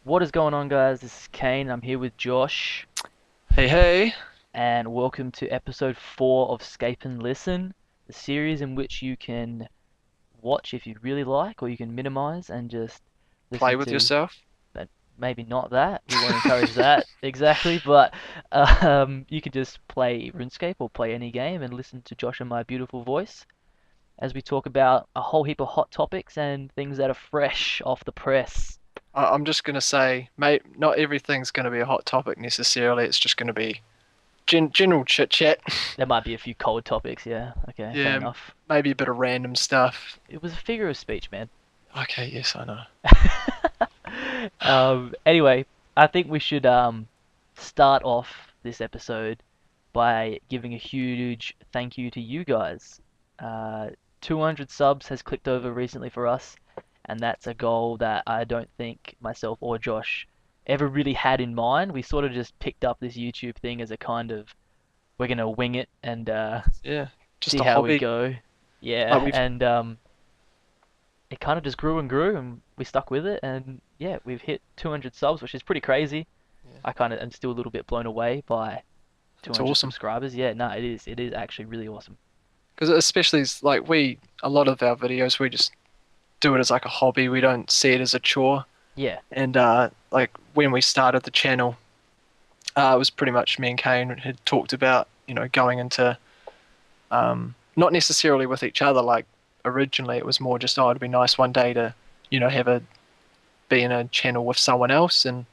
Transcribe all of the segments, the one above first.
What is going on, guys? This is Kane. I'm here with Josh, Hey, hey. and welcome to episode 4 of Scape and Listen, the series in which you can watch if you really like, or you can minimize and just Play listen with to. yourself. But maybe not that. We won't encourage that exactly, but you can just play RuneScape or play any game and listen to Josh and my beautiful voice as we talk about a whole heap of hot topics and things that are fresh off the press. I'm just gonna say, mate, not everything's gonna be a hot topic necessarily. It's just gonna be general chit chat. There might be a few cold topics, yeah. Okay, fair Yeah, enough. maybe a bit of random stuff. It was a figure of speech, man. Okay, yes, I know. Anyway, I think we should start off this episode by giving a huge thank you to you guys. Uh, 200 subs has clicked over recently for us, and that's a goal that I don't think myself or Josh ever really had in mind. We sort of just picked up this YouTube thing as a kind of we're gonna wing it and Yeah, see just a how we hobby. go. Like Yeah, we've, and it kind of just grew and grew, and we stuck with it. And yeah, we've hit 200 subs, which is pretty crazy. yeah, I kind of am still a little bit blown away by it's 200 awesome. subscribers. Yeah, no, it is. It is actually really awesome. Because especially like a lot of our videos, we just do it as like a hobby. We don't see it as a chore. Yeah, And like when we started the channel, it was pretty much me and Kane had talked about, going into not necessarily with each other. Like originally, it was more just, oh, it'd be nice one day to, have a be in a channel with someone else. And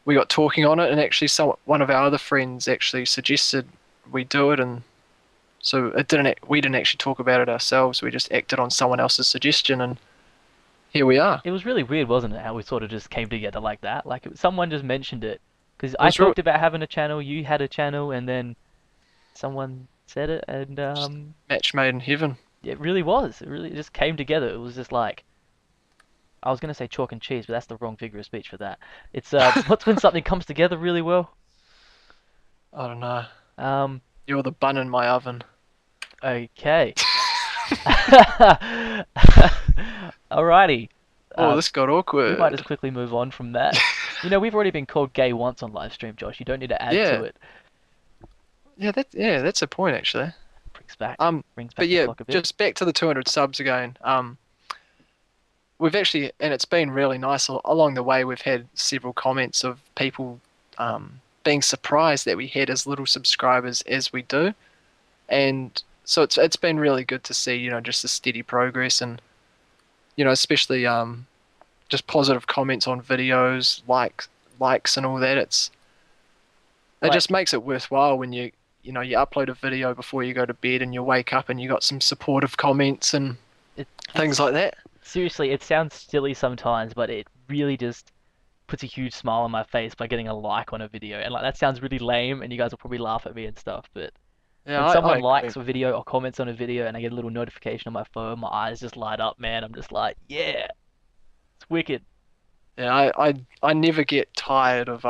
we got talking on it, and actually, one of our other friends actually suggested we do it, and so we didn't actually talk about it ourselves. We just acted on someone else's suggestion, and here we are. it was really weird, wasn't it? How we sort of just came together like that. Like someone just mentioned it because It I was real, talked about having a channel, you had a channel, and then someone said it, and just match made in heaven. it really was. It really just came together. It was just like I was gonna say chalk and cheese, but that's the wrong figure of speech for that. It's what's when something comes together really well. I don't know. Um, You're the bun in my oven. okay. Alrighty. Oh, Uh, this got we might just awkward. quickly move on from that. We've already been called gay once on live stream, Josh. You don't need to add to Yeah, it. that's a point actually. Brings back Um, brings but back the yeah, clock a bit. just back to the 200 subs again. We've actually, and it's been really nice along the way. We've had several comments of people being surprised that we had as little subscribers as we do, and so it's been really good to see, just the steady progress, and especially just positive comments on videos, likes and all that. It Like just makes it worthwhile when you upload a video before you go to bed and you wake up and you got some supportive comments and it, things it's like that. seriously, it sounds silly sometimes, but it really just puts a huge smile on my face by getting a like on a video. And like that sounds really lame, and you guys will probably laugh at me and stuff, but Yeah, when I someone agree. likes a video or comments on a video and I get a little notification on my phone, my eyes just light up, man. I'm just like, yeah, it's wicked. Yeah, I never get tired of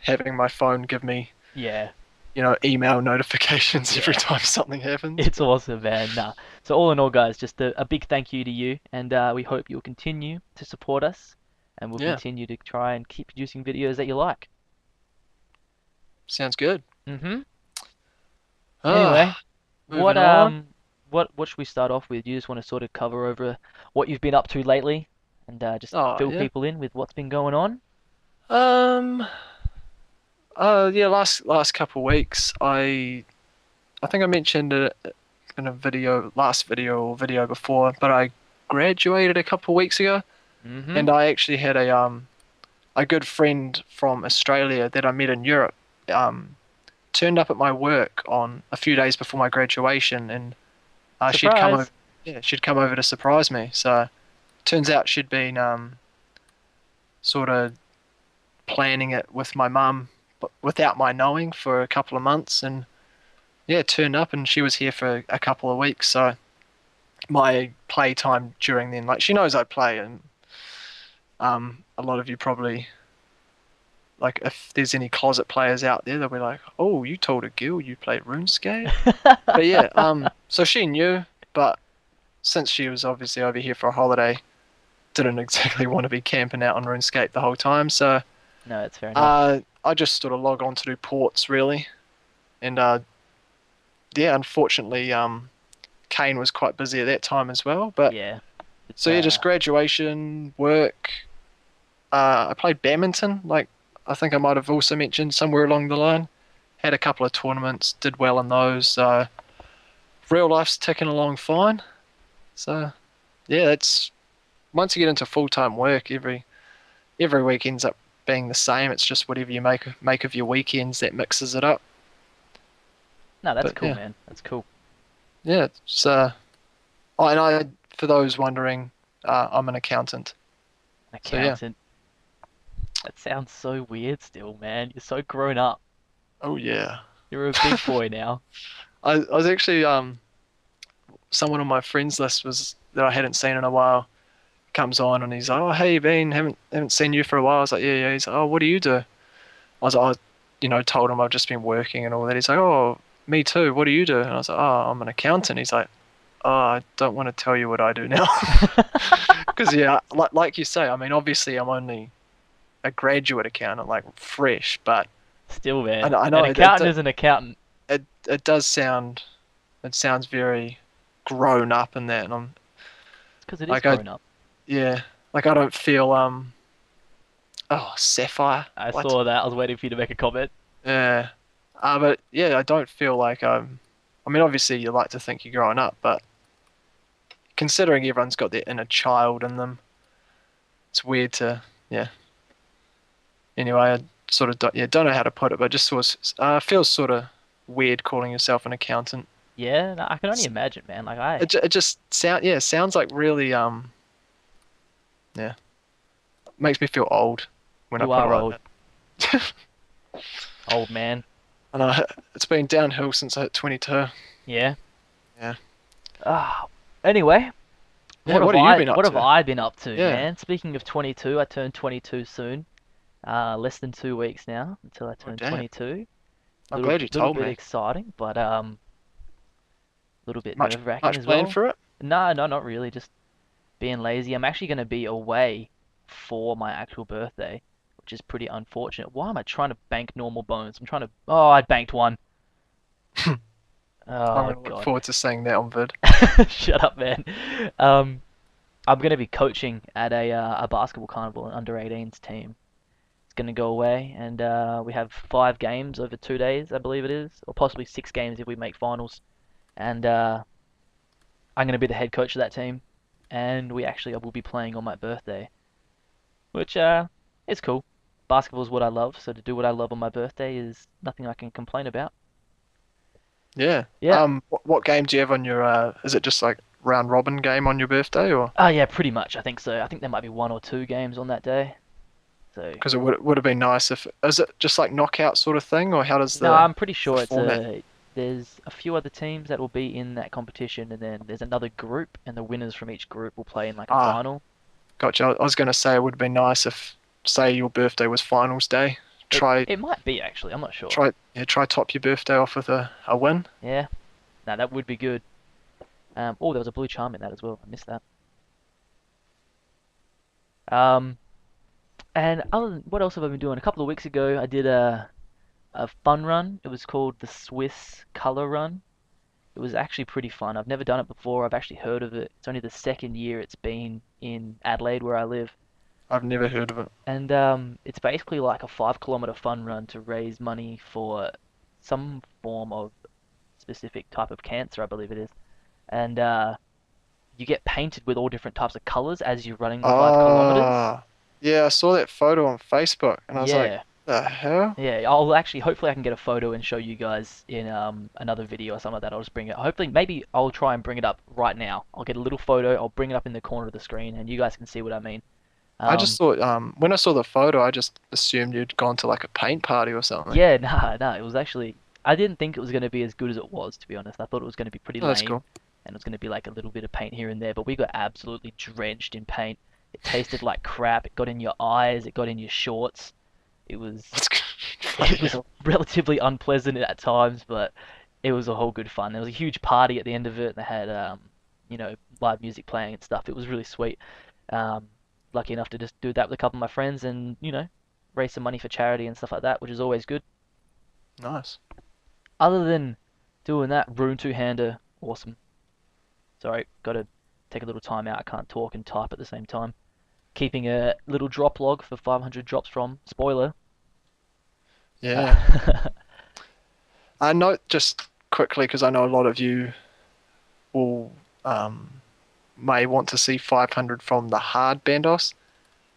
having my phone give me, Yeah, email notifications every yeah. time something happens. It's But awesome, man. Nah. So all in all, guys, just a big thank you to you, and we hope you'll continue to support us, and we'll yeah, continue to try and keep producing videos that you like. sounds good. Mm-hmm. Anyway, Ah, what moving on. um, what should we start off with? You just want to sort of cover over what you've been up to lately, and just Oh fill yeah. people in with what's been going on. Um. Yeah. Last couple of weeks, I think I mentioned it in a video, last video or video before, but I graduated a couple of weeks ago, Mm-hmm. and I actually had a good friend from Australia that I met in Europe. Um, Turned up at my work on a few days before my graduation, and she'd come over. Surprise. Yeah, she'd come over to surprise me. So turns out she'd been sort of planning it with my mum, but without my knowing, for a couple of months, and yeah, turned up, and she was here for a couple of weeks. So my playtime during then, like she knows I play, and a lot of you probably like if there's any closet players out there, they'll be like, "Oh, you told a girl you played RuneScape?" But yeah, so she knew, but since she was obviously over here for a holiday, didn't exactly want to be camping out on RuneScape the whole time. So No, it's fair enough. I just sort of log on to do ports really, and yeah, unfortunately, Kane was quite busy at that time as well. But Yeah, it's so yeah, just graduation, work. I played badminton, like I think I might have also mentioned somewhere along the line. Had a couple of tournaments, did well in those. So real life's ticking along fine. So yeah, it's once you get into full time work, every week ends up being the same. It's just whatever you make of your weekends that mixes it up. no, that's But cool, yeah, man. That's cool. yeah. It's oh, and I for those wondering, I'm an accountant. So yeah. Accountant. That sounds so weird still, man. You're so grown up. Oh yeah. You're a big boy now. I was actually someone on my friends list was that I hadn't seen in a while comes on and he's like, oh hey Ben, haven't seen you for a while. I was like, yeah. He's like, oh what do you do? I was like, oh, told him I've just been working and all that. He's like, oh me too. What do you do? And I was like, oh I'm an accountant. He's like, oh I don't want to tell you what I do now. Because yeah, like you say, I mean obviously I'm only a graduate accountant, like fresh, but Still, man. I know An accountant is an accountant. it does sound it sounds very grown up in that, and I'm It's because it is like I grown up. yeah, like I don't feel oh Sapphire I what saw that. I was waiting for you to make a comment. yeah but yeah I don't feel like I mean obviously you like to think you're growing up, but considering everyone's got their inner child in them, it's weird to yeah. Anyway, I sort of don't know how to put it, but just sort of feels sort of weird calling yourself an accountant. Yeah, no, I can only imagine, man. Like It just sounds like really yeah, makes me feel old when I you put it are like old, that. old man. And it's been downhill since I hit 22. Yeah. Yeah. Ah. Anyway, Yeah, what have you been up what have to? I been up to, Yeah. man? Speaking of 22, I turned 22 soon. Less than 2 weeks now until I Oh turn damn. 22. I'm glad you Little told bit me. exciting, but little bit nerve-wracking Much as planned well. for it? No, no, not really. Just being lazy. I'm actually going to be away for my actual birthday, which is pretty unfortunate. Why am I trying to bank normal bones? I'm trying to. Oh, I banked one. I'm Oh gonna look God. forward to seeing that on vid. Shut up, man. Um, I'm going to be coaching at a basketball carnival, an under 18s team. It's going to go away, and we have 5 games over 2 days, I believe it is, or possibly 6 games if we make finals. And I'm going to be the head coach of that team, and we actually will be playing on my birthday, which is cool. Basketball is what I love, so to do what I love on my birthday is nothing I can complain about. Yeah. Yeah. What game do you have on your is it just like round robin game on your birthday or Oh yeah, pretty much. I think so. I think there might be 1 or 2 games on that day. So because it would have been nice if is it just like knockout sort of thing or how does no, I'm pretty the sure it's format? a. There's a few other teams that will be in that competition, and then there's another group, and the winners from each group will play in like a Ah, final. gotcha. I was gonna say it would have been nice if say your birthday was finals day. Try It might be actually. I'm not sure. try top your birthday off with a win. Yeah. No, that would be good. Oh, there was a blue charm in that as well. I missed that. Um, and other than, what else have I been doing? A couple of weeks ago, I did a fun run. It was called the Swiss Color Run. It was actually pretty fun. I've never done it before. I've actually heard of it. It's only the second year it's been in Adelaide where I live. I've never heard of it. And it's basically like a 5 kilometer fun run to raise money for some form of specific type of cancer, I believe it is. And you get painted with all different types of colors as you're running the 5 kilometers. Ah, yeah, I saw that photo on Facebook and I was like, Yeah, the hell? yeah. I'll actually, hopefully, I can get a photo and show you guys in another video or something like that. I'll just bring it. Hopefully, maybe I'll try and bring it up right now. I'll get a little photo. I'll bring it up in the corner of the screen, and you guys can see what I mean. I just Um, thought when I saw the photo, I just assumed you'd gone to like a paint party or something. yeah, nah. It was actually. I didn't think it was going to be as good as it was, to be honest. I thought it was going to be pretty Oh, that's lame, cool. and it was going to be like a little bit of paint here and there. But we got absolutely drenched in paint. It tasted like crap. It got in your eyes. It got in your shorts. It was That's good. it Bloody was hell. relatively unpleasant at times, but it was a whole good fun. There was a huge party at the end of it. They had live music playing and stuff. It was really sweet. Um, lucky enough to just do that with a couple of my friends and, raise some money for charity and stuff like that, which is always good. Nice. Other than doing that, Rune two-hander, awesome. Sorry, gotta take a little time out. I can't talk and type at the same time. Keeping a little drop log for 500 drops from, spoiler. Yeah. Uh, I note just quickly because I know a lot of you will may want to see 500 from the hard Bandos.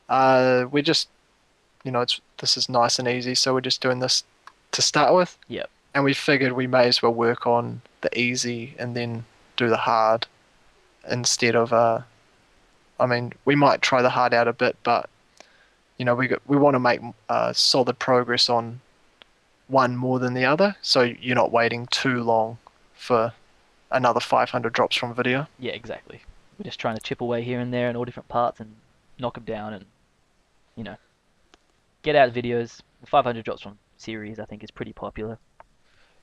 We're just, this is nice and easy, so we're just doing this to start with, yep, and we figured we may as well work on the easy and then do the hard instead of I mean, we might try the hard out a bit, but we want to make solid progress on one more than the other, so you're not waiting too long for another 500 drops from a video. yeah, exactly. We're just trying to chip away here and there in all different parts and knock them down and, you know, get out videos. 500 drops from series, I think, is pretty popular.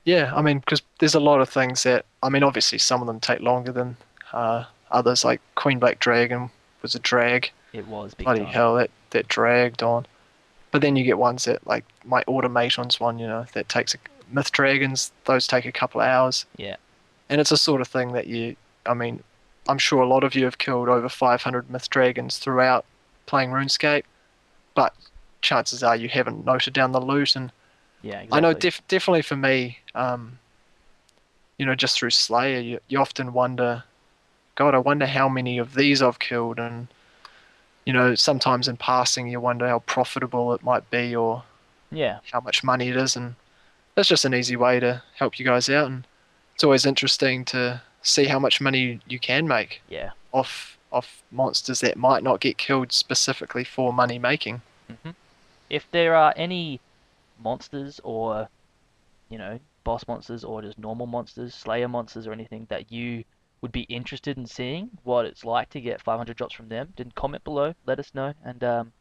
Yeah, I mean, because there's a lot of things that, I mean, obviously some of them take longer than others, like Queen Black Dragon was a drag. It was big Bloody time. hell, that dragged on. But then you get ones that, like my Automaton's one, that takes Myth Dragons, those take a couple of hours. Yeah, And it's a sort of thing that I mean, I'm sure a lot of you have killed over 500 Myth Dragons throughout playing RuneScape, but chances are you haven't noted down the loot. And yeah, I know exactly. definitely for me, just through Slayer, you often wonder, God, I wonder how many of these I've killed. And, sometimes in passing you wonder how profitable it might be or Yeah, how much money it is. And that's just an easy way to help you guys out. And it's always interesting to see how much money you can make yeah. off monsters that might not get killed specifically for money making. hmm If there are any monsters or, boss monsters or just normal monsters, Slayer monsters or anything that you would be interested in seeing what it's like to get 500 drops from them, then comment below, let us know, and I'm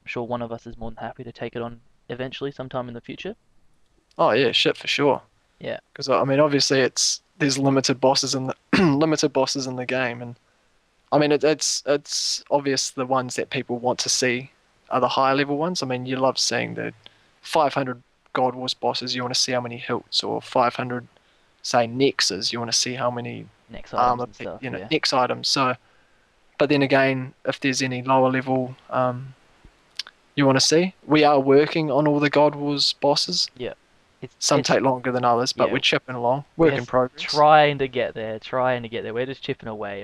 sure one of us is more than happy to take it on eventually, sometime in the future. Oh yeah, shit for sure. Yeah, Because I mean, obviously there's limited bosses in the limited bosses in the game, and I mean it's obvious the ones that people want to see are the higher level ones. I mean, you love seeing the 500 God Wars bosses. You want to see how many hilts, or 500 say nexus. You want to see how many next items and stuff, you know, yeah. next items. So, but then again, if there's any lower level you want to see, we are working on all the God Wars bosses. Yeah. Some It's take longer than others, but yeah, we're chipping along. we're Work in progress. trying to get there, trying to get there. We're just chipping away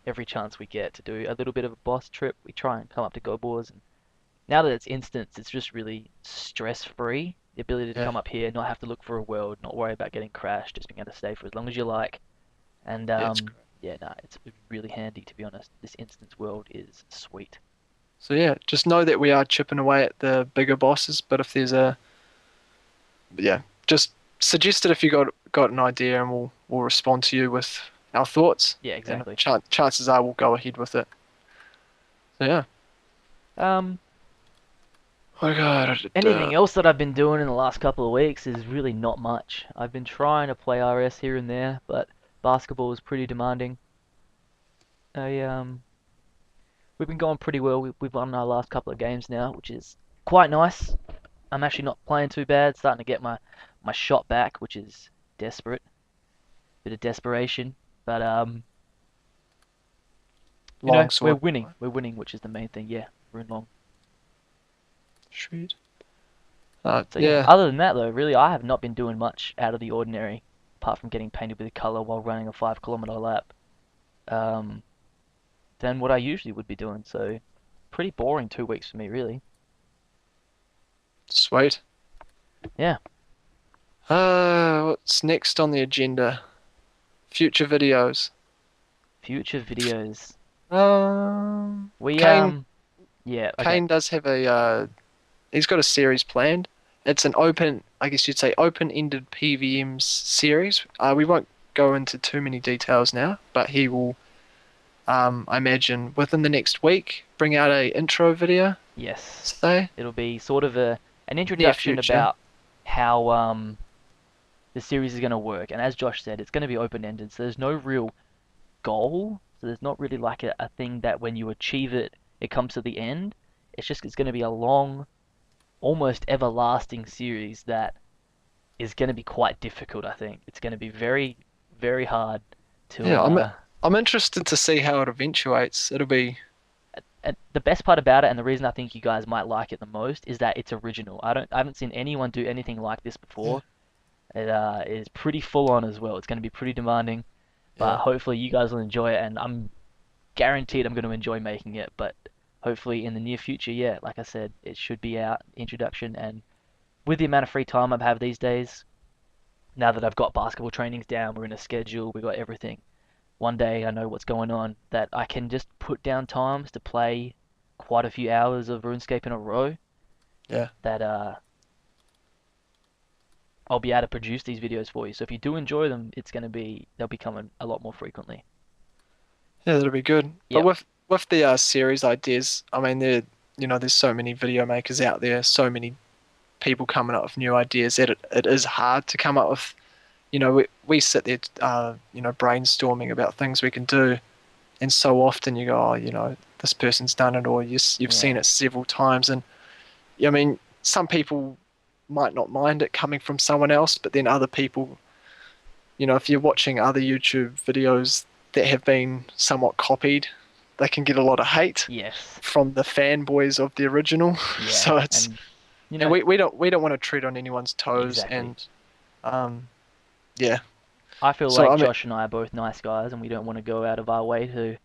every chance we get to do a little bit of a boss trip. We try and come up to Go Boars, and now that it's instance, it's just really stress free. The ability to Yeah, come up here, not have to look for a world, not worry about getting crashed, just being able to stay for as long as you like. And yeah, it's great. yeah, nah, it's really handy to be honest. This instance world is sweet. So yeah, just know that we are chipping away at the bigger bosses. But if there's yeah, just suggest it if you got an idea, and we'll respond to you with our thoughts. Yeah, And exactly. chances are we'll go ahead with it. So yeah. Um, Oh god. Anything else that I've been doing in the last couple of weeks is really not much. I've been trying to play RS here and there, but basketball is pretty demanding. I We've been going pretty well. We've won our last couple of games now, which is quite nice. I'm actually not playing too bad, starting to get my shot back, which is desperate. Bit of desperation, but Long we're sword. winning. We're winning, which is the main thing. Yeah, we're in long. Shred. So yeah, Yeah. other than that though, really I have not been doing much out of the ordinary, apart from getting painted with color while running a 5 kilometer lap. Um, than what I usually would be doing. So pretty boring 2 weeks for me, really. Sweet. Yeah, What's next on the agenda? Future videos. future videos. We Kane yeah, okay. Kane does have he's got a series planned. It's an open, I guess you'd say, open-ended PVM series. We won't go into too many details now, but he will, I imagine, within the next week, bring out a intro video. Yes. Say It'll be sort of an near introduction future. about how the series is going to work. And as Josh said, it's going to be open-ended, so there's no real goal. So there's not really like a thing that when you achieve it, it comes to the end, it's going to be a long, almost everlasting series that is going to be quite difficult, I think. It's going to be very, very hard to Yeah, I'm interested to see how it eventuates. It'll be and the best part about it, and the reason I think you guys might like it the most, is that it's original. I haven't seen anyone do anything like this yeah, before. It is pretty full on as well. It's going to be pretty demanding, but yeah, hopefully you guys will enjoy it, and I'm guaranteed I'm going to enjoy making it. But hopefully in the near future, yeah, like I said, it should be out, introduction, and with the amount of free time I have these days, now that I've got basketball trainings down, we're in a schedule, we got everything. One day I know what's going on, that I can just put down times to play quite a few hours of RuneScape in a row, yeah, that I'll be able to produce these videos for you. So if you do enjoy them, they'll be coming a lot more frequently. yeah. That'll be good. But Yep. with the series ideas, I mean, there's so many video makers out there, so many people coming up with new ideas that it is hard to come up with. We sit there, brainstorming about things we can do, and so often you go, oh, this person's done it, or you've seen Yeah. it several times, and I mean, some people might not mind it coming from someone else, but then other people, if you're watching other YouTube videos that have been somewhat copied, they can get a lot of hate Yes. from the fanboys of the original. Yeah. So it's And you and know, we don't want to tread on anyone's toes, exactly. and um yeah. I feel So like I mean, Josh and I are both nice guys, and we don't want to go out of our way to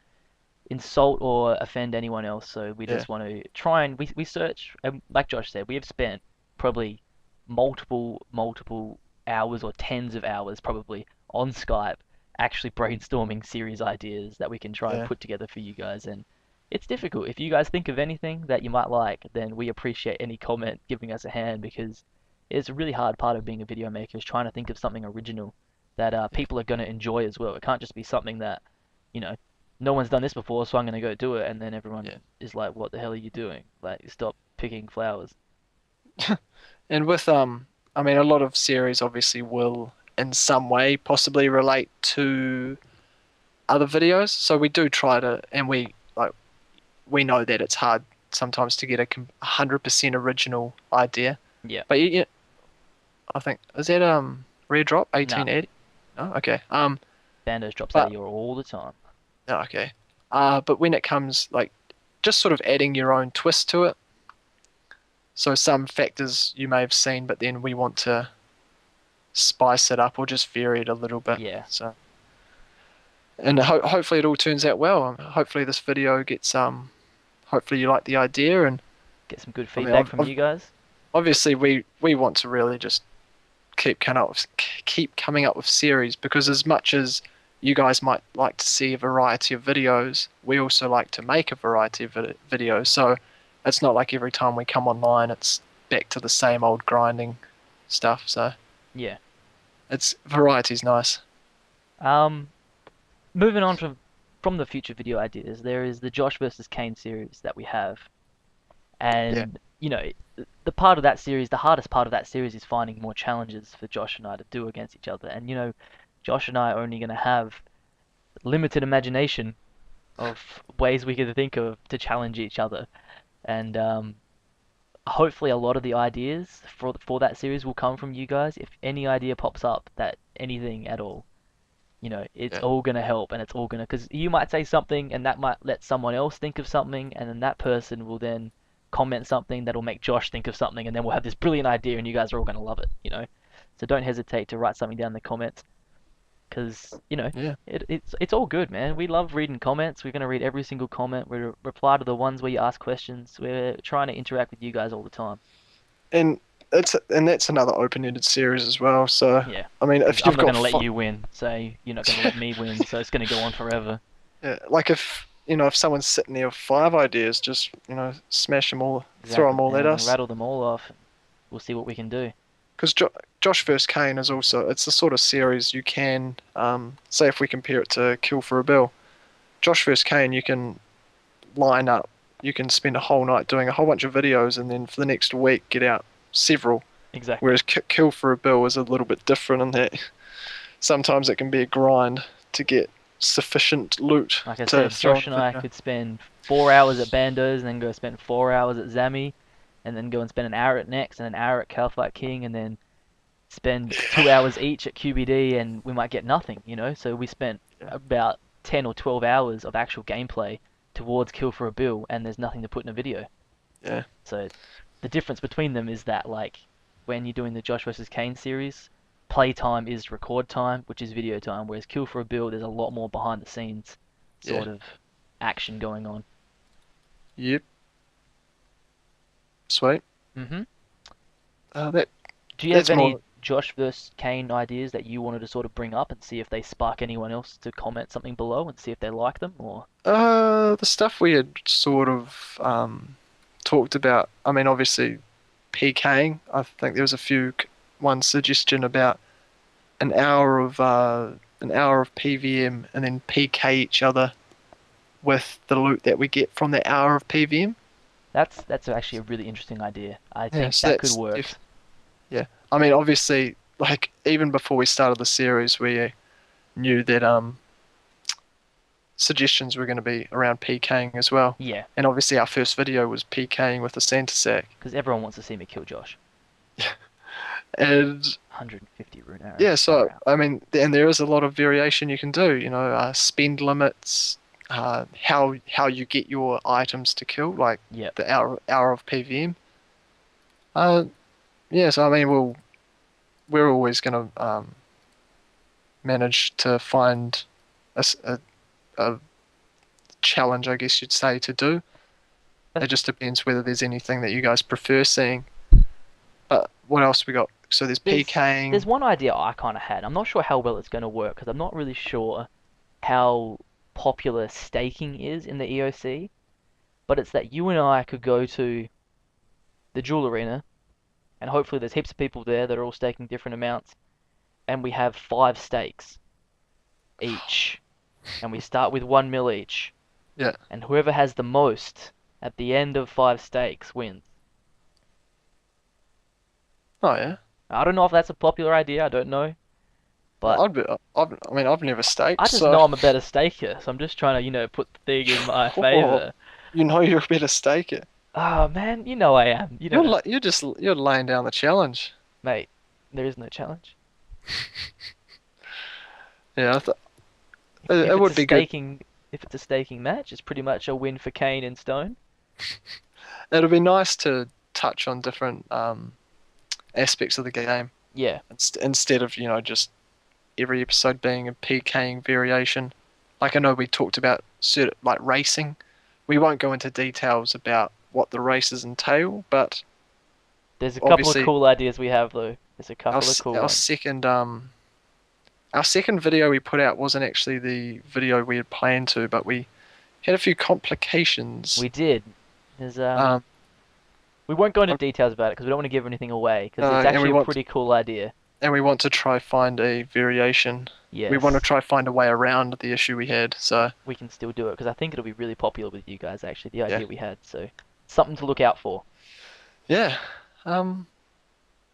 insult or offend anyone else. So we yeah, just want to try and we search, and like Josh said, we have spent probably multiple hours or tens of hours probably on Skype actually brainstorming series ideas that we can try and yeah, put together for you guys. And it's difficult. If you guys think of anything that you might like, then we appreciate any comment giving us a hand, because it's a really hard part of being a video maker is trying to think of something original that yeah, people are going to enjoy as well. It can't just be something that, you know, no one's done this before, so I'm gonna go do it, and then everyone yeah. is like, "What the hell are you doing? Like, stop picking flowers." And with I mean, a lot of series obviously will in some way possibly relate to other videos. So we do try to, and we know that it's hard sometimes to get a 100% original idea. Yeah. But I think is that rare drop Nah, 1880? Oh, okay. Bandos drops out of But here all the time. oh, okay. But when it comes like just sort of adding your own twist to it. So some factors you may have seen, but then we want to spice it up or just vary it a little bit. Yeah. So and hopefully it all turns out well. Hopefully this video gets hopefully you like the idea, and Get some good I mean feedback from you guys. obviously we want to really just keep coming up with series, because as much as you guys might like to see a variety of videos, we also like to make a variety of videos. So it's not like every time we come online it's back to the same old grinding stuff. So Yeah. it's variety's nice. Um, moving on from the future video ideas, there is the Josh versus Kane series that we have, Yeah, and the part of that series, the hardest part of that series, is finding more challenges for Josh and I to do against each other. And Josh and I are only going to have limited imagination of ways we could think of to challenge each other. And hopefully, a lot of the ideas for that series will come from you guys. If any idea pops up, that anything at all, it's yeah, all gonna help, and it's all gonna, because you might say something, and that might let someone else think of something, and then that person will then comment something that'll make Josh think of something, and then we'll have this brilliant idea, and you guys are all gonna love it. So don't hesitate to write something down in the comments, because yeah. it's all good, man. We love reading comments. We're gonna read every single comment. We reply to the ones where you ask questions. We're trying to interact with you guys all the time. And that's another open-ended series as well. So Yeah, I mean, because if I'm you've not got gonna let you win, so you're not gonna let me win. So it's gonna go on forever. like if someone's sitting there with 5 ideas, just smash them all, throw Exactly, them all at and us. rattle them all off. We'll see what we can do. Because Josh vs Kane is also, it's the sort of series you can say, if we compare it to Kill for a Bill, Josh vs Kane, you can line up, you can spend a whole night doing a whole bunch of videos, and then for the next week get out several. Exactly. Whereas Kill for a Bill is a little bit different in that sometimes it can be a grind to get sufficient loot Like I to said, throw in Josh a and I video. could spend 4 hours at Bandos and then go spend 4 hours at Zami and then go and spend an hour at Next and an hour at Calfight King and then spend 2 hours each at QBD and we might get nothing, you know? So we spent Yeah, about 10 or 12 hours of actual gameplay towards Kill for a Bill and there's nothing to put in a video. yeah, So the difference between them is that like when you're doing the Josh versus Kane series, playtime is record time, which is video time, whereas Kill for a Bill there's a lot more behind the scenes yeah. sort of action going on. Yep. Sweet. Hmm. That Do you have that's any more. Josh versus Kane ideas that you wanted to sort of bring up and see if they spark anyone else to comment something below and see if they like them or The stuff we had sort of talked about. I mean, obviously PKing. I think there was a few one suggestion about an hour of PVM and then PK each other with the loot that we get from that hour of PVM. that's actually a really interesting idea. I Yeah, think so that could that's work. yeah. I mean, obviously, like even before we started the series, we knew that suggestions were going to be around PKing as well. Yeah, And obviously, our first video was PKing with the Santa sack. because everyone wants to see me kill Josh. And 150 rune arrows, yeah, far so out. I mean, and there is a lot of variation you can do. Spend limits, how you get your items to kill, like Yep. the hour of PVM. Uh, yeah, so I mean, we're always gonna manage to find a challenge, I guess you'd say, to do. It That's, just depends whether there's anything that you guys prefer seeing. But what else we got? So there's there's PKing. one idea I kind of had. I'm not sure how well it's going to work because I'm not really sure how popular staking is in the EOC, but it's that you and I could go to the Jewel Arena and hopefully there's heaps of people there that are all staking different amounts and we have 5 stakes each and we start with 1 mil each Yeah. and whoever has the most at the end of 5 stakes wins. Oh yeah. I don't know if that's a popular idea, I don't know, but I'd be. I mean, I've never I staked, just so. know I'm a better staker, so I'm just trying to, put the thing in my Oh, favor. you know you're a better staker. Oh man, you know I am. You know, You're laying down the challenge. mate, there is no challenge. Yeah, If, it, if it it's a would be good. staking, if it's a staking match, it's pretty much a win for Kane and Stone. It'll be nice to touch on different aspects of the game Yeah, instead of just every episode being a PKing variation. Like I know we talked about like racing. We won't go into details about what the races entail, but there's a couple of obviously cool ideas we have though. There's a our couple of cool our ones. second video we put out wasn't actually the video we had planned to, but we had a few complications. We did. There's Um, we won't go into um, details about it because we don't want to give anything away because it's and actually a pretty cool idea. we want to try find a variation. We want to Yes, try find a way around the issue we had. So we can still do it because I think it'll be really popular with you guys actually, the yeah, idea we had. So something to look out for. yeah. Um,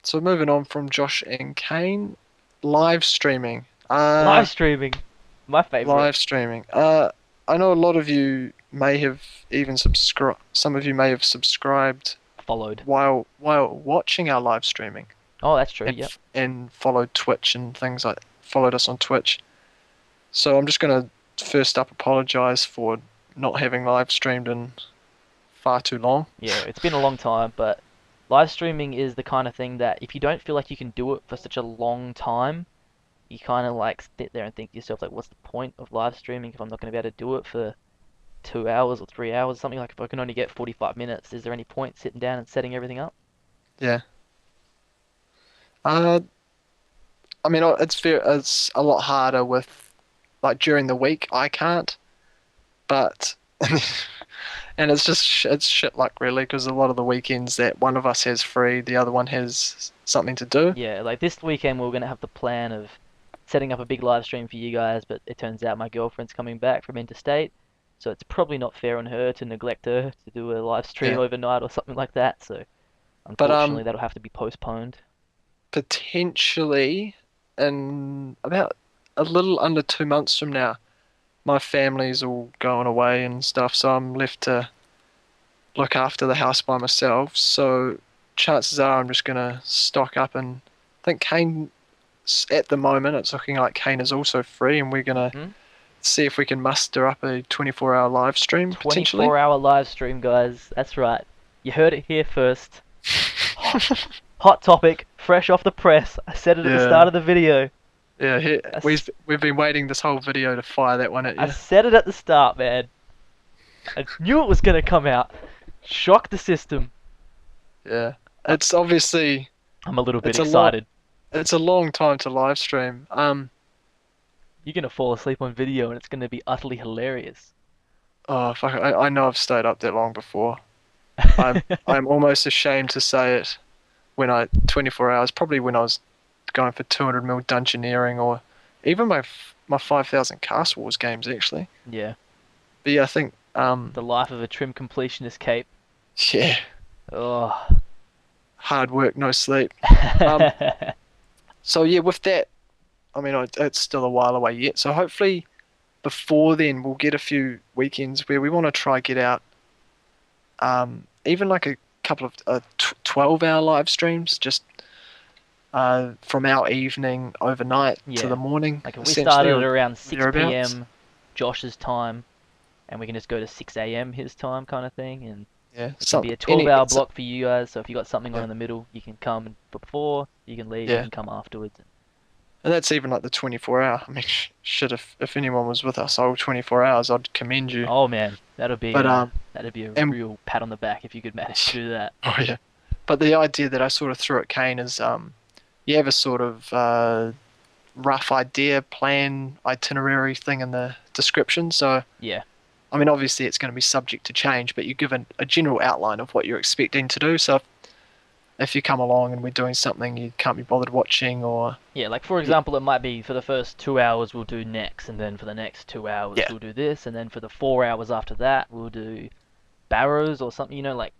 so moving on from Josh and Kane, live streaming. Live streaming, my favorite. Live streaming. I know a lot of you may have even subscribed. Some of you may have subscribed Followed. while watching our live streaming Oh, that's true. and Yep. and followed Twitch and things like followed us on Twitch. So I'm just gonna first up apologize for not having live streamed in far too long. Yeah, it's been a long time, but live streaming is the kind of thing that if you don't feel like you can do it for such a long time, you kind of like sit there and think to yourself, like, what's the point of live streaming if I'm not going to be able to do it for 2 hours or 3 hours, something like if I can only get 45 minutes, is there any point sitting down and setting everything up? Yeah. Uh, I mean, it's a lot harder with like during the week. I can't, but and it's just it's shit luck really because a lot of the weekends that one of us has free, the other one has something to do. Yeah, like this weekend we are going to have the plan of setting up a big live stream for you guys, but it turns out my girlfriend's coming back from interstate, so it's probably not fair on her to neglect her to do a live stream Yeah, overnight or something like that, so but unfortunately that'll have to be postponed. potentially in about a little under 2 months from now, my family's all going away and stuff, so I'm left to look after the house by myself. So chances are I'm just gonna stock up, and I think Kane, at the moment, it's looking like Kane is also free, and we're gonna Hmm. see if we can muster up a 24-hour live stream potentially. 24-hour live stream, guys. That's right. You heard it here first. Hot topic, fresh off the press. I said it at the start Yeah, of the video. yeah. I, We've been waiting this whole video to fire that one at I you. said it at the start, man. I knew it was gonna come out. Shock the system. Yeah, Uh, it's obviously I'm a little bit it's a long excited. it's a long time to live stream. You're gonna fall asleep on video and it's gonna be utterly hilarious. Oh fuck, I know I've stayed up that long before. I'm almost ashamed to say it. When I 24 hours, probably when I was going for 200 mil dungeoneering, or even my 5,000 Castle Wars games actually. Yeah. But yeah, I think The life of a trim completionist, Cape. yeah, Oh. hard work, no sleep. Um, so yeah, with that, I mean, it's still a while away yet. So hopefully before then we'll get a few weekends where we want to try get out, even like a couple of 12-hour live streams, just from our evening overnight to the Yeah. morning, Like if we essentially, started at or around 6 thereabouts. p.m. Josh's time, and we can just go to 6 a.m. his time kind of thing, and Yeah, it can be something. a 12-hour It's block for you guys. So if you got something on yeah, in the middle, you can come before, you can leave, you yeah, can come afterwards. and that's even like the 24-hour. I mean, shit, if anyone was with us all 24 hours, I'd commend you. Oh man, But that'd be a and real pat on the back if you could manage to do that. oh yeah, but the idea that I sort of threw at Kane is you have a sort of rough idea, plan, itinerary thing in the description. So Yeah, I mean, obviously it's going to be subject to change, but you give a general outline of what you're expecting to do. So if you come along and we're doing something you can't be bothered watching, or yeah. Like for yeah, example, it might be for the first 2 hours we'll do next, and then for the next 2 hours yeah, we'll do this, and then for the 4 hours after that we'll do barrows or something. Like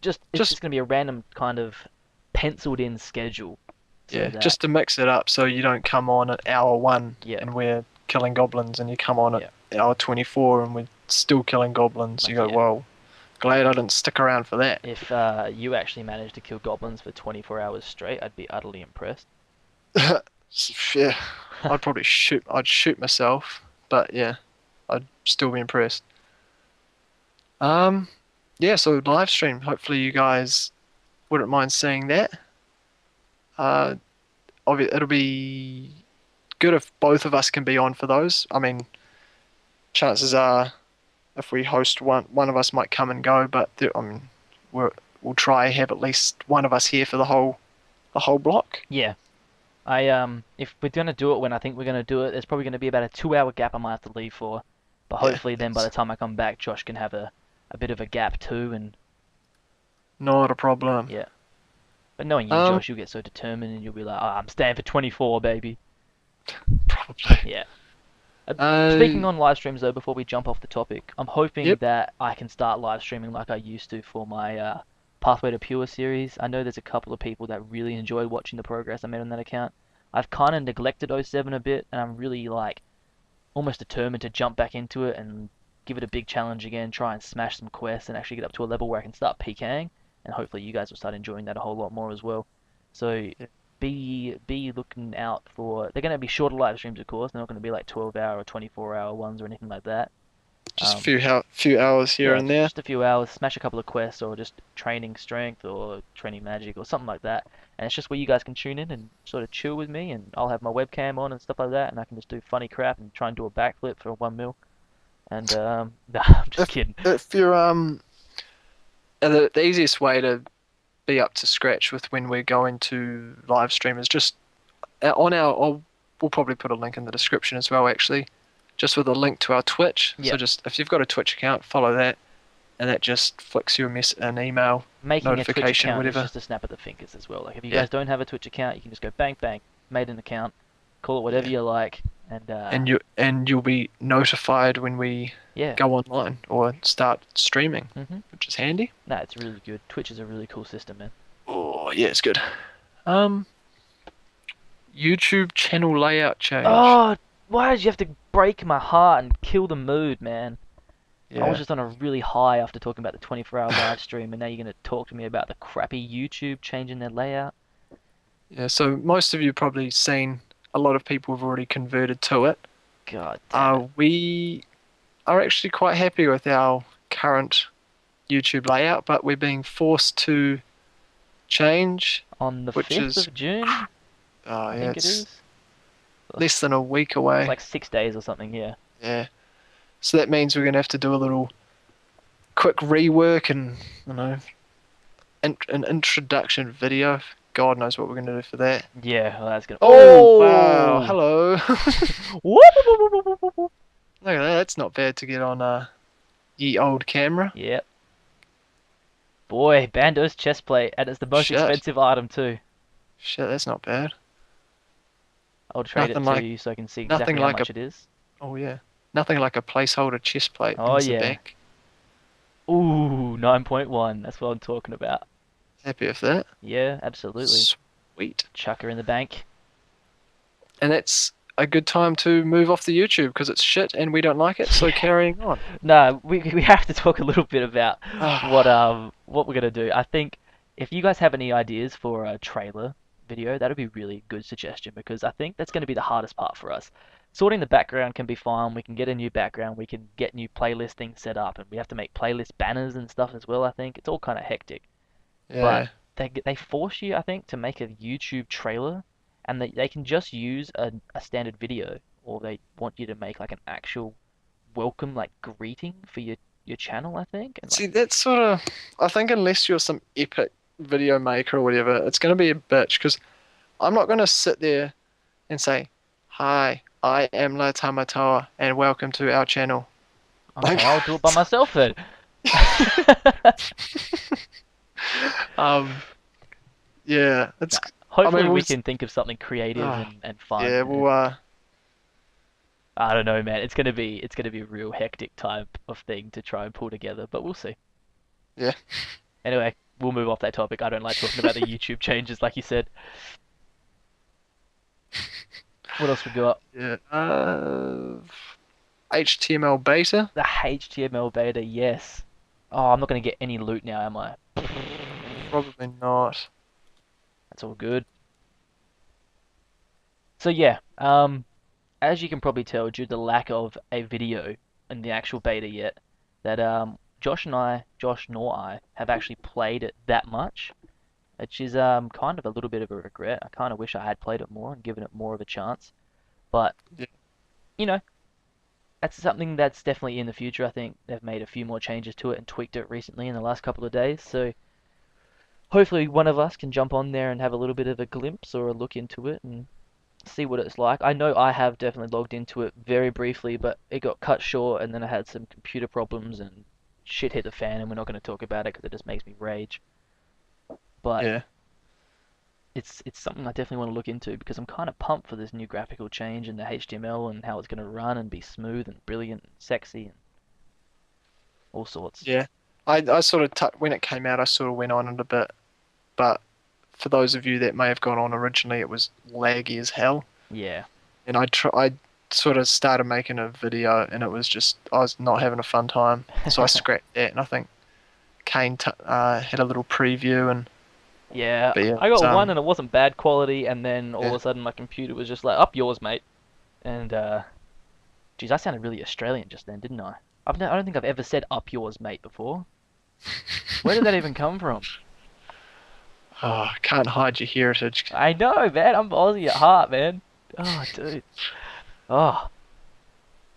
just it's just just gonna be a random kind of penciled in schedule, so yeah, that just to mix it up so you don't come on at hour one yeah, and we're killing goblins, and you come on at yeah, hour 24 and we're still killing goblins. You like go, yeah. well, glad I didn't stick around for that. If you actually managed to kill goblins for 24 hours straight, I'd be utterly impressed. Yeah, I'd shoot myself, but yeah, I'd still be impressed. Um, yeah, so live stream. Hopefully you guys wouldn't mind seeing that. Uh, it'll be good if both of us can be on for those. I mean, chances are if we host one of us might come and go, but I mean, we'll try have at least one of us here for the whole block. Yeah, if we're gonna do it when I think we're gonna do it, there's probably gonna be about a 2 hour gap I might have to leave for. But Yeah, hopefully then by the that's time I come back, Josh can have a bit of a gap too, and not a problem. yeah. But knowing you, Um, Josh, you'll get so determined and you'll be like, oh, I'm staying for 24, baby. probably. Yeah. Speaking Uh, on live streams though, before we jump off the topic, I'm hoping yep. that I can start live streaming like I used to for my Pathway to Pure series. I know there's a couple of people that really enjoyed watching the progress I made on that account. I've kind of neglected oh 07 a bit, and I'm really like almost determined to jump back into it and give it a big challenge again, try and smash some quests and actually get up to a level where I can start PKing, and hopefully you guys will start enjoying that a whole lot more as well. So be looking out for. They're going to be shorter live streams, of course. They're not going to be like 12-hour or 24-hour ones or anything like that. Just a Um, few hours here yeah, and there. just a few hours, smash a couple of quests, or just training strength or training magic or something like that. And it's just where you guys can tune in and sort of chill with me, and I'll have my webcam on and stuff like that, and I can just do funny crap and try and do a backflip for 1 mil. And nah, I'm just If kidding. if you're the easiest way to be up to scratch with when we're going to live stream is just on we'll probably put a link in the description as well, actually, just with a link to our Twitch. So Yep. just if you've got a Twitch account, follow that, and that just flicks you an email Making a Twitch notification, account is whatever. just a snap of the fingers as well. Like if you Yeah, guys don't have a Twitch account, you can just go bang bang, made an account, call it whatever yeah. you like, and And you'll be notified when we yeah. go online or start streaming, Mhm. which is handy. Nah, it's really good. Twitch is a really cool system, man. Oh yeah, it's good. Um, YouTube channel layout change. Oh, why did you have to break my heart and kill the mood, man. I was Yeah. just on a really high after talking about the 24-hour live stream, and now you're gonna talk to me about the crappy YouTube changing their layout. Yeah, so most of you probably seen a lot of people have already converted to it. God damn it. We are actually quite happy with our current YouTube layout, but we're being forced to change, On the which 5th is, of June, I yeah, think it it's is. less than a week It's away. like 6 days or something, yeah. Yeah. So that means we're going to have to do a little quick rework and, you know, an introduction video. God knows what we're going to do for that. Yeah, well, that's gonna. Oh, wow. Oh! Hello. Whoop, whoop, whoop, whoop, whoop, whoop. Look at that. That's not bad to get on ye old camera. Yep. Boy, Bando's chest plate, and it's the most Shit. expensive item too. Shit, that's not bad. I'll trade it Nothing to like you so I can see nothing exactly how like a much it is. oh yeah. Nothing like a placeholder chest plate Oh in the yeah. bank. Ooh, 9.1. That's what I'm talking about. Happy with that. Yeah, absolutely. Sweet. Chuck her in the bank. And that's a good time to move off the YouTube because it's shit and we don't like it, so Yeah. carrying on. No, we have to talk a little bit about Ah, what we're gonna do. I think if you guys have any ideas for a trailer video, that'd be really good suggestion because I think that's gonna be the hardest part for us. Sorting the background can be fine. We can get a new background. We can get new playlist things set up, and we have to make playlist banners and stuff as well. I think it's all kind of hectic, but yeah. they force you, I think, to make a YouTube trailer, and they can just use a standard video, or they want you to make like an actual welcome like greeting for your channel, I think, and like See, that's sort of. I think unless you're some epic video maker or whatever, it's going to be a bitch because I'm not going to sit there and say, "Hi, I am La Tamatoa and welcome to our channel." Like, okay, I'll do it by myself then. um, yeah, it's. Nah, I hopefully mean, we we. can think of something creative Uh, and fun. yeah, And well, I don't know, man. It's gonna be a real hectic type of thing to try and pull together, but we'll see. yeah, Anyway, we'll move off that topic. I don't like talking about the YouTube changes, like you said. What else we got? yeah. HTML beta. The HTML beta, yes. Oh, I'm not gonna get any loot now, am I? Probably not. That's all good. So yeah, as you can probably tell, due to the lack of a video in the actual beta yet, that Josh nor I, have actually played it that much, which is kind of a little bit of a regret. I kind of wish I had played it more and given it more of a chance. But Yeah, you know, that's something that's definitely in the future. I think they've made a few more changes to it and tweaked it recently in the last couple of days. So hopefully one of us can jump on there and have a little bit of a glimpse or a look into it and see what it's like. I know I have definitely logged into it very briefly, but it got cut short, and then I had some computer problems and shit hit the fan, and we're not going to talk about it because it just makes me rage. But yeah, it's something I definitely want to look into because I'm kind of pumped for this new graphical change in the HTML and how it's going to run and be smooth and brilliant and sexy and all sorts. yeah. I sort of when it came out, I sort of went on it a bit, but for those of you that may have gone on originally, it was laggy as hell. Yeah. And I sort of started making a video, and it was just I was not having a fun time, so I scrapped that. And I think Kane had a little preview, and Yeah, but yeah, I got one and it wasn't bad quality, and then all yeah, of a sudden my computer was just like, up yours, mate. And geez, I sounded really Australian just then, didn't I? I don't think I've ever said up yours, mate, before. Where did that even come from? oh, can't hide your heritage. I know, man. I'm Aussie at heart, man. Oh, dude. Oh,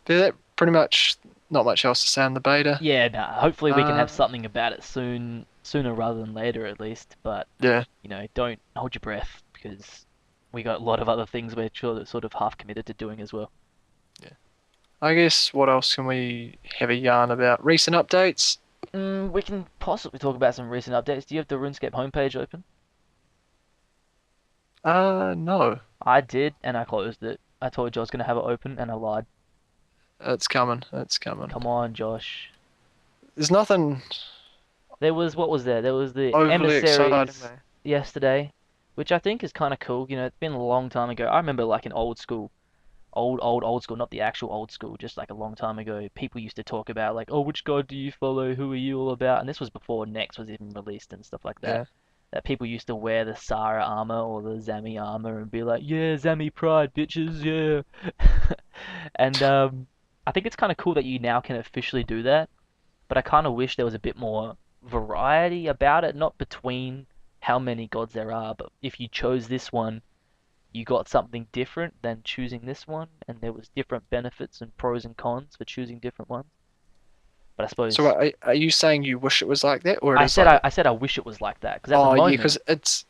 But that pretty much not much else to say on the beta. yeah. Nah. Hopefully we can have Uh, something about it soon, sooner rather than later, at least. But yeah, don't hold your breath because we got a lot of other things we're sort of half committed to doing as well. yeah. I guess what else can we have a yarn about? Recent updates? We can possibly talk about some recent updates. Do you have the RuneScape homepage open? No. I did, and I closed it. I told you I was gonna have it open, and I lied. It's coming. It's coming. Come on, Josh. There's nothing There was what was there? There was the overly exciting, emissaries though. yesterday, which I think is kind of cool. It's been a long time ago. I remember like in old school, old school, not the actual old school, just like a long time ago, people used to talk about like, oh, which god do you follow? Who are you all about? And this was before Next was even released and stuff like that. Yeah. That people used to wear the Sarah armor or the Zami armor and be like, yeah, Zami pride, bitches, yeah. And I think it's kind of cool that you now can officially do that, but I kind of wish there was a bit more variety about it, not between how many gods there are, but if you chose this one, you got something different than choosing this one, and there was different benefits and pros and cons for choosing different ones. But I So suppose are you saying you wish it was like that, or it is like that? I said I wish it was like that because at the Oh, moment,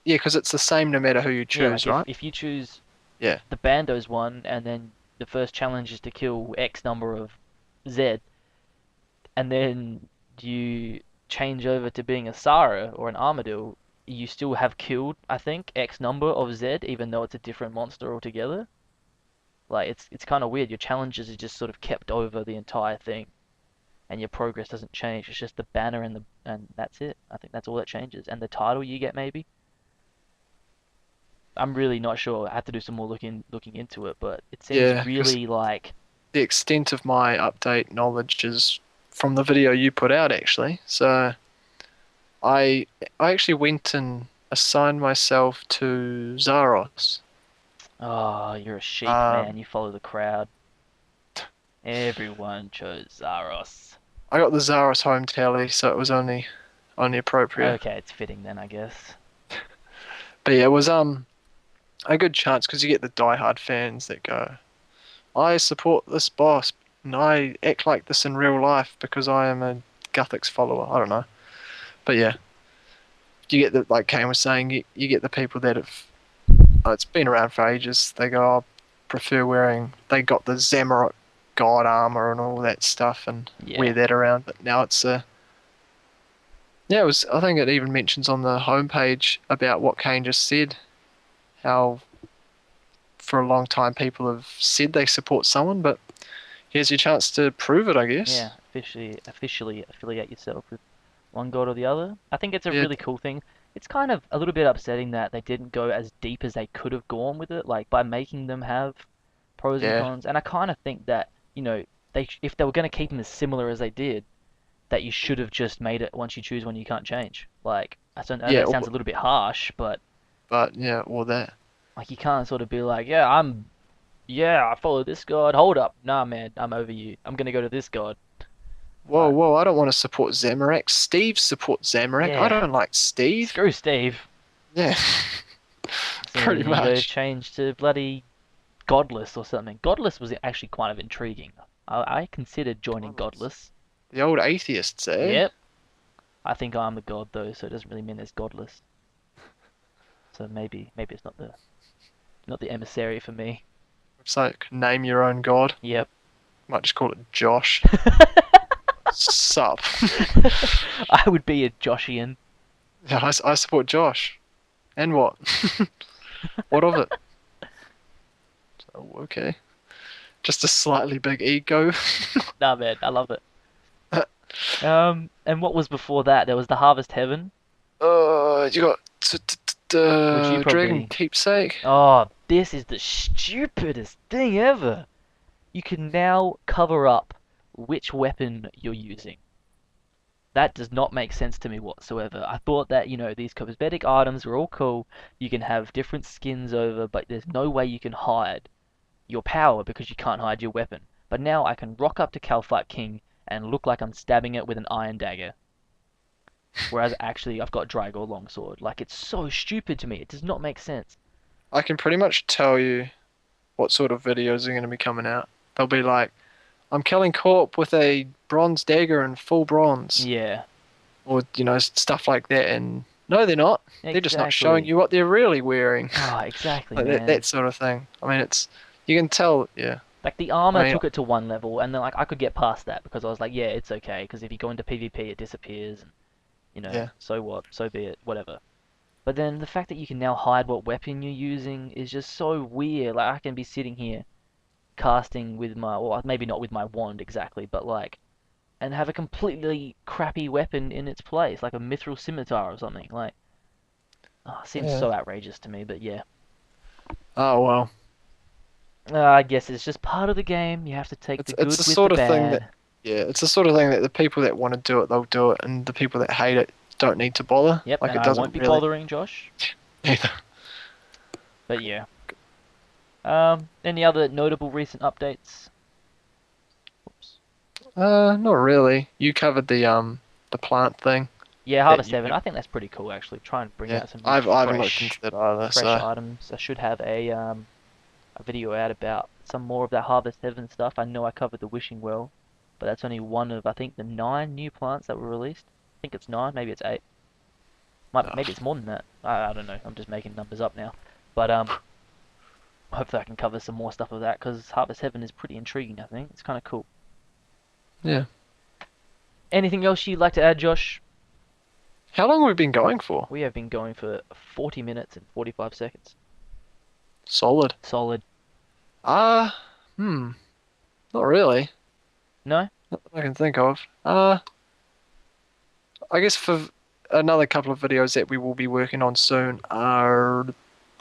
yeah, because it's the same no matter who you yeah, like choose, right? if you choose Yeah. the Bandos one and then the first challenge is to kill X number of Z, and then you change over to being a Sara or an Armadillo, you still have killed, I think, X number of Z, even though it's a different monster altogether. Like it's kind of weird. Your challenges are just sort of kept over the entire thing, and your progress doesn't change. It's just the banner and that's it. I think that's all that changes, and the title you get maybe. I'm really not sure. I have to do some more looking into it, but it seems Yeah, because really like the extent of my update knowledge is from the video you put out, actually. So I I actually went and assigned myself to Zaros. oh, you're a sheep, Um, man. You follow the crowd. Everyone chose Zaros. I got the Zaros home tally, so it was only appropriate. Okay, it's fitting then, I guess. But yeah, it was a good chance because you get the diehard fans that go, I support this boss and I act like this in real life because I am a Guthix follower. I don't know, but yeah, you get the like Kane was saying, you get the people that have it's been around for ages. They go, I prefer wearing. They got the Zamorak god armor and all that stuff and wear Yeah, that around. But now it's yeah, it was. I think it even mentions on the homepage about what Kane just said. How for a long time people have said they support someone, but here's your chance to prove it, I guess. yeah. Officially affiliate yourself with one god or the other. I think it's a Yeah, really cool thing. It's kind of a little bit upsetting that they didn't go as deep as they could have gone with it, like by making them have pros and yeah, cons. And I kind of think that, if they were going to keep them as similar as they did, that you should have just made it once you choose one you can't change. Like, I know yeah. it sounds a little bit harsh, but But yeah, all that. like you can't sort of be like, yeah, I follow this god. Hold up, nah, man, I'm over you. I'm gonna go to this god. Whoa, Like, whoa! I don't want to support Zamorak. Steve supports Zamorak. I yeah, don't like Steve. screw Steve. Yeah, So pretty you go much. change to bloody Godless or something. Godless was actually kind of intriguing. I considered joining Godless. Godless. The old atheists, eh? Yep. I think I'm a god though, so it doesn't really mean there's Godless. So maybe it's not the emissary for me. It's like name your own god. Yep. Might just call it Josh. Sup? I would be a Joshian. Yeah, I support Josh. And what? What of it? Oh, okay. Just a slightly big ego. Nah, man, I love it. And what was before that? There was the Harvest Heaven, You got which you Dragon probably. Keepsake. Oh, this is the stupidest thing ever. You can now cover up which weapon you're using. That does not make sense to me whatsoever. I thought that, these cosmetic items were all cool. You can have different skins over, but there's no way you can hide your power because you can't hide your weapon. But now I can rock up to Calfight King and look like I'm stabbing it with an iron dagger. Whereas actually I've got Dragor longsword. Like it's so stupid to me. It does not make sense. I can pretty much tell you what sort of videos are going to be coming out. They'll be like, I'm killing Corp with a bronze dagger and full bronze. Yeah, Or, stuff like that. And no, they're not. They're just not showing exactly. you what they're really wearing. Oh, exactly, Like that man. sort of thing. I mean, you can tell, yeah. Like the I armor mean, took it to one level, and then like I could get past that because I was like, yeah, it's okay. Because if you go into PvP, it disappears, and yeah. so what? So be it. Whatever. But then the fact that you can now hide what weapon you're using is just so weird. Like I can be sitting here casting with well, maybe not with my wand exactly, but like, and have a completely crappy weapon in its place, like a mithril scimitar or something. Like, oh, it seems Yeah. so outrageous to me. But yeah, Oh, well. I guess it's just part of the game. You have to take the It's the good with the sort of thing that, bad. yeah, it's the sort of thing that the people that want to do it, they'll do it, and the people that hate it don't need to bother. Yep, Like and it I won't doesn't be really bothering Josh. either. But yeah. Any other notable recent updates? Oops. Not really. You covered the plant thing Yeah, that Harvest you, 7. I think that's pretty cool actually. Try and bring yeah. out some new I haven't looked into that either, fresh so items. I should have a video out about some more of that Harvest Heaven stuff. I know I covered the Wishing Well, but that's only one of I think the 9 new plants that were released. I think it's 9, maybe it's 8. no. Maybe it's more than that. I don't know. I'm just making numbers up now. But hopefully I can cover some more stuff of that because Harvest Heaven is pretty intriguing. I think it's kind of cool. Yeah. Anything else you'd like to add, Josh? How long have we been going for? We have been going for 40 minutes and 45 seconds. Solid. Solid. Ah, hmm. Not really. No? Not that I can think of. I guess for another couple of videos that we will be working on soon are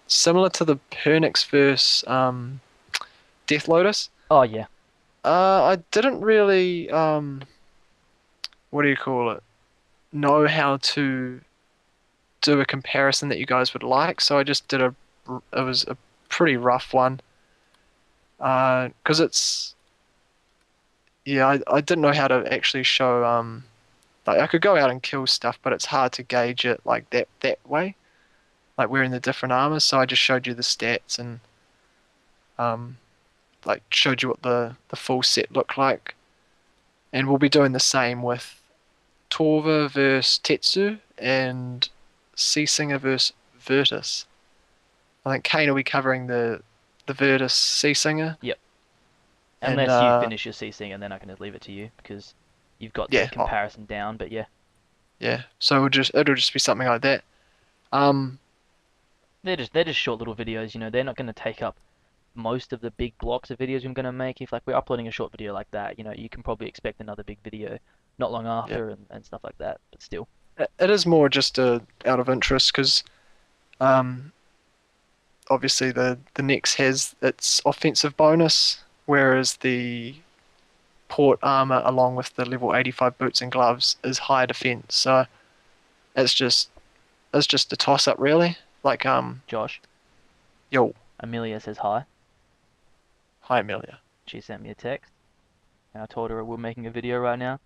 similar to the Pernix versus Death Lotus. Oh yeah. I didn't really what do you call it? Know how to do a comparison that you guys would like, so I just did it was a pretty rough one. Because it's yeah, I didn't know how to actually show like I could go out and kill stuff, but it's hard to gauge it like that way, like wearing the different armors. So I just showed you the stats and um like showed you what the full set looked like, and we'll be doing the same with Torva versus Tetsu and Sea Singer versus Virtus. I think Kane will be covering the Virtus Sea Singer, Yep. and Unless you finish your CC and then I can just leave it to you because you've got the yeah, oh, comparison down. But yeah, yeah. So it'll just be something like that. Um, they're just short little videos. They're not going to take up most of the big blocks of videos I'm going to make. If like we're uploading a short video like that, you can probably expect another big video not long yeah, after and stuff like that. But still, it is more just out of interest because um, obviously the Nex has its offensive bonus, whereas the port armor along with the level 85 boots and gloves is high defense. So it's just a toss up really. Like Josh, yo, Amelia says hi. hi Amelia. She sent me a text and I told her we're making a video right now.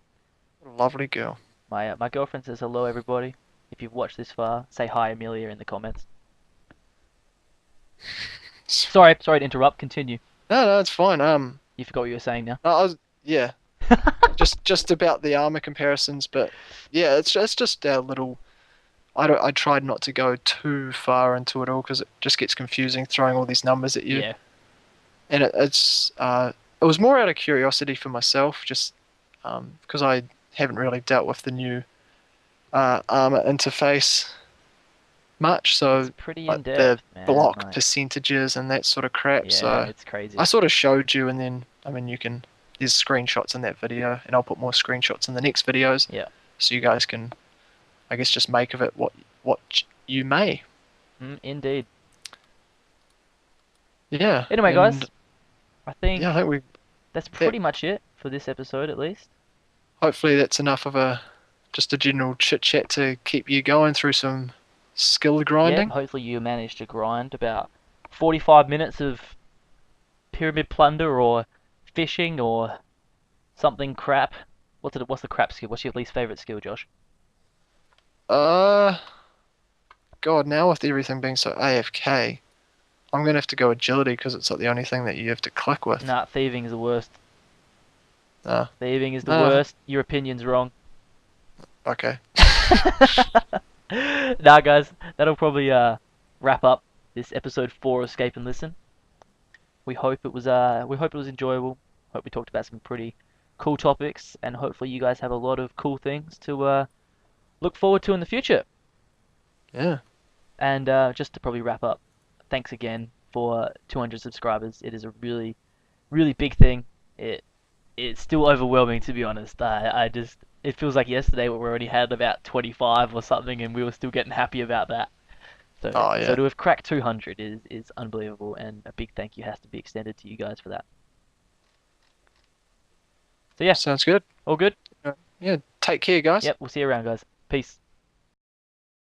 What a lovely girl. My girlfriend says hello everybody. If you've watched this far, say hi Amelia in the comments. Sorry to interrupt. Continue. No, it's fine. You forgot what you were saying now. I was yeah, just about the armor comparisons, but yeah, it's just a little. I tried not to go too far into it all because it just gets confusing throwing all these numbers at you, Yeah. and it was more out of curiosity for myself, just because I haven't really dealt with the new armor interface much, It's so pretty in like the depth, man. block percentages and that sort of crap. Yeah, So it's crazy. I sort of showed you, and then I mean you can. There's screenshots in that video, and I'll put more screenshots in the next videos, Yeah. so you guys can, I guess, just make of it what you may. Indeed. Yeah, Anyway, guys, and I think yeah, I think we that's that pretty much it for this episode, at least. hopefully that's enough of a just a general chit chat to keep you going through some skill Yeah, grinding. hopefully you managed to grind about 45 minutes of pyramid plunder or fishing or something crap. What's the crap skill? What's your least favorite skill, Josh? Uh, God, now with everything being so AFK, I'm gonna have to go agility because it's like the only thing that you have to click with. Nah, thieving is the worst. Uh, Thieving is the no, worst. Your opinion's wrong. okay. Nah, guys, that'll probably wrap up this episode 4 of Escape and Listen. We hope it was enjoyable. Hope we talked about some pretty cool topics, and hopefully you guys have a lot of cool things to look forward to in the future. Yeah, And just to probably wrap up, thanks again for 200 subscribers. It is a really, really big thing. It's still overwhelming to be honest. I just it feels like yesterday we already had about 25 or something, and we were still getting happy about that. So Oh so yeah, to have cracked 200 is unbelievable, and a big thank you has to be extended to you guys for that. So yeah, sounds good. all good. Yeah, take care, guys. Yep, we'll see you around, guys. Peace.